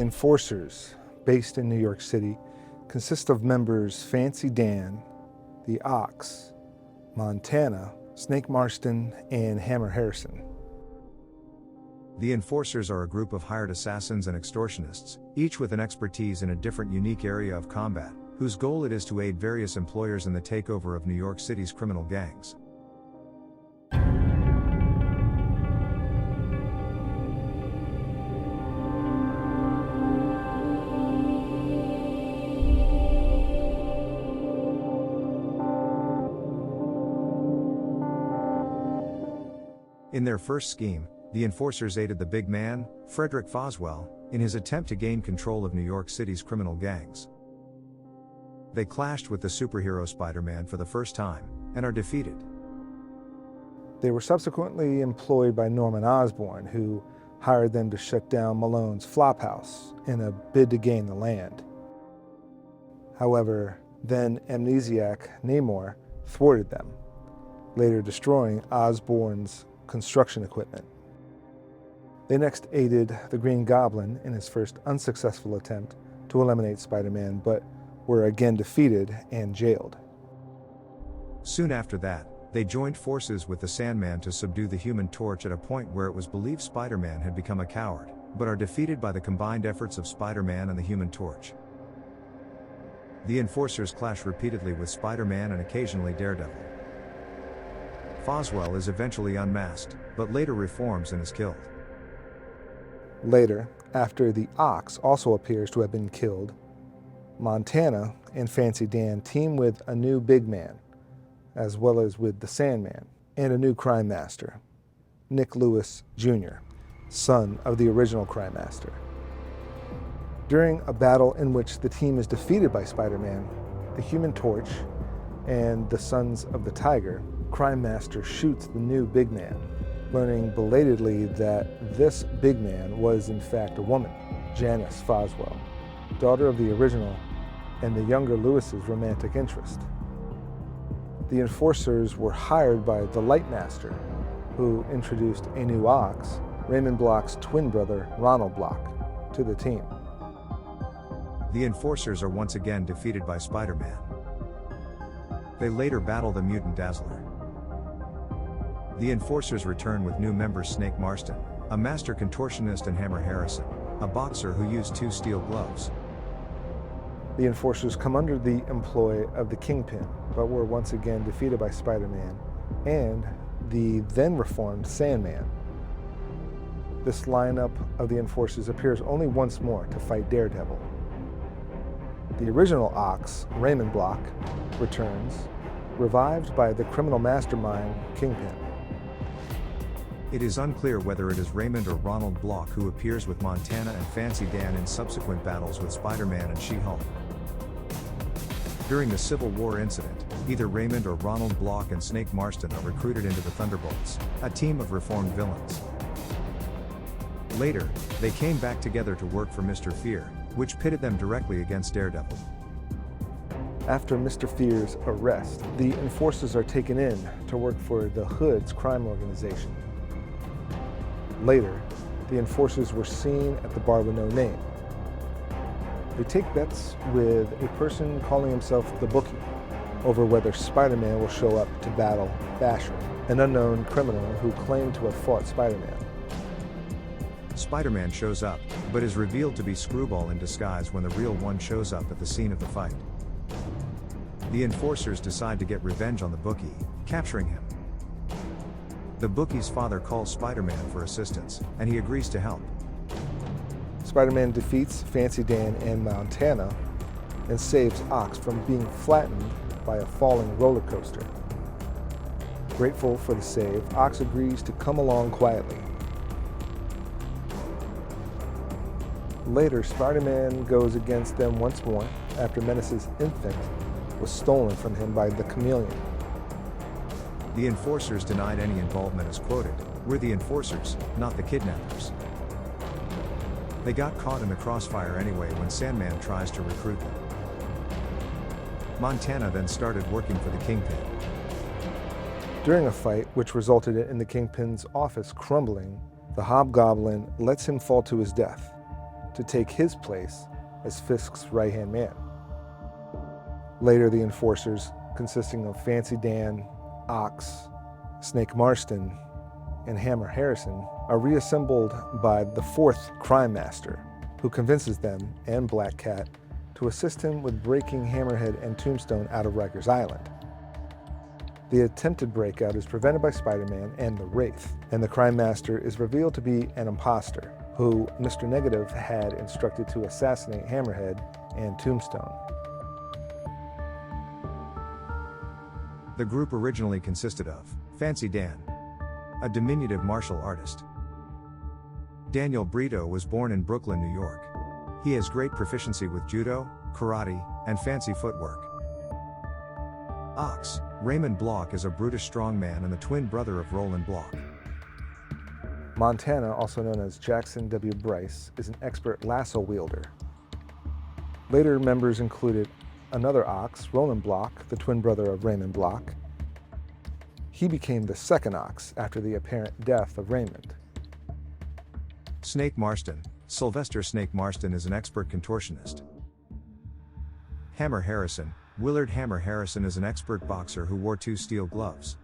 Enforcers, based in New York City, consist of members Fancy Dan, the Ox, Montana, Snake Marston, and Hammer Harrison. The Enforcers are a group of hired assassins and extortionists, each with an expertise in a different unique area of combat, whose goal it is to aid various employers in the takeover of New York City's criminal gangs. In their first scheme, the Enforcers aided the big man, Frederick Foswell, in his attempt to gain control of New York City's criminal gangs. They clashed with the superhero Spider-Man for the first time, and are defeated. They were subsequently employed by Norman Osborn, who hired them to shut down Malone's Flophouse in a bid to gain the land. However, then amnesiac Namor thwarted them, later destroying Osborn's construction equipment. They next aided the Green Goblin in his first unsuccessful attempt to eliminate Spider-Man, but were again defeated and jailed. Soon after that, they joined forces with the Sandman to subdue the Human Torch at a point where it was believed Spider-Man had become a coward, but are defeated by the combined efforts of Spider-Man and the Human Torch. The Enforcers clash repeatedly with Spider-Man and occasionally Daredevil. Foswell is eventually unmasked, but later reforms and is killed. Later, after the Ox also appears to have been killed, Montana and Fancy Dan team with a new big man, as well as with the Sandman, and a new crime master, Nick Lewis Jr., son of the original crime master. During a battle in which the team is defeated by Spider-Man, the Human Torch, and the Sons of the Tiger, Crime Master shoots the new big man, learning belatedly that this big man was in fact a woman, Janice Foswell, daughter of the original and the younger Lewis's romantic interest. The Enforcers were hired by the Light Master, who introduced a new Ox, Raymond Block's twin brother, Ronald Block, to the team. The Enforcers are once again defeated by Spider-Man. They later battle the mutant Dazzler. The Enforcers return with new members Snake Marston, a master contortionist, and Hammer Harrison, a boxer who used 2 steel gloves. The Enforcers come under the employ of the Kingpin, but were once again defeated by Spider-Man and the then reformed Sandman. This lineup of the Enforcers appears only once more to fight Daredevil. The original Ox, Raymond Block, returns, revived by the criminal mastermind Kingpin. It is unclear whether it is Raymond or Ronald Block who appears with Montana and Fancy Dan in subsequent battles with Spider-Man and She-Hulk. During the Civil War incident, either Raymond or Ronald Block and Snake Marston are recruited into the Thunderbolts, a team of reformed villains. Later, they came back together to work for Mr. Fear, which pitted them directly against Daredevil. After Mr. Fear's arrest, the Enforcers are taken in to work for the Hood's crime organization. Later, the Enforcers were seen at the bar with no name. They take bets with a person calling himself the Bookie over whether Spider-Man will show up to battle Basher, an unknown criminal who claimed to have fought Spider-Man. Spider-Man shows up, but is revealed to be Screwball in disguise when the real one shows up at the scene of the fight. The Enforcers decide to get revenge on the Bookie, capturing him. The Bookie's father calls Spider-Man for assistance, and he agrees to help. Spider-Man defeats Fancy Dan and Montana and saves Ox from being flattened by a falling roller coaster. Grateful for the save, Ox agrees to come along quietly. Later, Spider-Man goes against them once more after Menace's infant was stolen from him by the Chameleon. The Enforcers denied any involvement as quoted, "We're the Enforcers, not the kidnappers." They got caught in the crossfire anyway when Sandman tries to recruit them. Montana then started working for the Kingpin. During a fight which resulted in the Kingpin's office crumbling, the Hobgoblin lets him fall to his death, to take his place as Fisk's right-hand man. Later, the Enforcers, consisting of Fancy Dan, Ox, Snake Marston, and Hammer Harrison, are reassembled by the fourth Crime Master, who convinces them and Black Cat to assist him with breaking Hammerhead and Tombstone out of Rikers Island. The attempted breakout is prevented by Spider-Man and the Wraith, and the Crime Master is revealed to be an imposter, who Mr. Negative had instructed to assassinate Hammerhead and Tombstone. The group originally consisted of Fancy Dan, a diminutive martial artist. Daniel Brito was born in Brooklyn, New York. He has great proficiency with judo, karate, and fancy footwork. Ox, Raymond Block, is a brutish strongman and the twin brother of Roland Block. Montana, also known as Jackson W. Bryce, is an expert lasso wielder. Later members included another Ox, Roland Block, the twin brother of Raymond Block. He became the second Ox after the apparent death of Raymond. Snake Marston, Sylvester Snake Marston, is an expert contortionist. Hammer Harrison, Willard Hammer Harrison, is an expert boxer who wore 2 steel gloves.